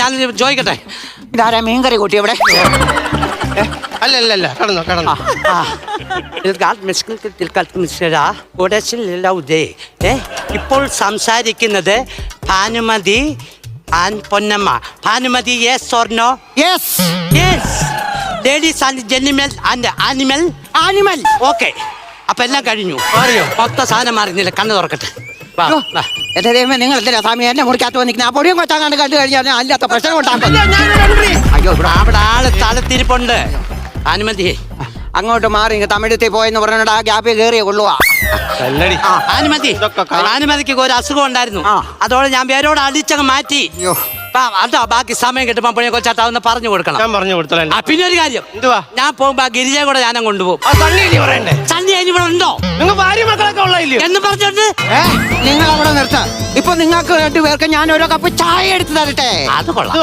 ഞാൻ ചോദിക്കട്ടെ, ഇതാരാ മീൻകറി കൂട്ടി ഇവിടെ? അല്ല കടന്നു ഇപ്പോൾ സംസാരിക്കുന്നത് Bhanumathi and Ponnamma. Bhanumathi yes or no? Yes. Yes. Ladies and gentlemen and animal. Animal. Okay, അപ്പൊ എല്ലാം കഴിഞ്ഞു. മാറിയോ? മൊത്തം സാധനം മാറുന്നില്ല. കണ്ണ് തുറക്കട്ടെ. വാ, വാ. എന്റെ ദൈവമേ, നിങ്ങൾ എന്തിനാ സ്വാമി എന്നെ മുറിക്കാത്ത വന്നിരിക്കുന്നത്? ആ പൊടിയും കൊച്ചാങ്ങാണ്ട് കണ്ടു കഴിഞ്ഞാൽ അല്ലാത്ത പ്രശ്നം ഉണ്ടാക്കും. അയ്യോ, അവിടെ ആള് തലത്തിരിപ്പുണ്ട്. അനുമതി അങ്ങോട്ട് മാറി തമിഴത്തിൽ പോയെന്ന് പറഞ്ഞിട്ട് ആ ഗ്യാപ്പിൽ കയറിയ കൊള്ളുവാ. അനുമതി, അനുമതിക്ക് ഒരു അസുഖം ഉണ്ടായിരുന്നു. അതോടെ ഞാൻ പേരോട് അടിച്ചങ്ങ് മാറ്റി. അയ്യോ, അതാ ബാക്കി സമയം കിട്ടുമ്പോ പുള്ളിയെ കൊച്ചാത്താവുന്ന പറഞ്ഞു കൊടുക്കണം. ഞാൻ പറഞ്ഞു കൊടുത്തോളാം. പിന്നെ ഒരു കാര്യം, എന്തുവാ? ഞാൻ പോകുമ്പോ ആ ഗിരിജയെ കൂടെ ഞാനും കൊണ്ടുപോകും. പറയണ്ടേ? സണ്ണി ഇവിടെ ഉണ്ടോ നിങ്ങൾ ഭാര്യ മക്കളൊക്കെ ഉള്ളതില്ലയോ എന്ന് പറഞ്ഞോണ്ട് നിങ്ങൾ അവിടെ നിർത്ത. ഇപ്പൊ നിങ്ങൾക്ക് രണ്ടുപേർക്ക് ഞാൻ ഓരോ കപ്പ് ചായ എടുത്ത് തരട്ടെ? അത് കൊള്ളാം.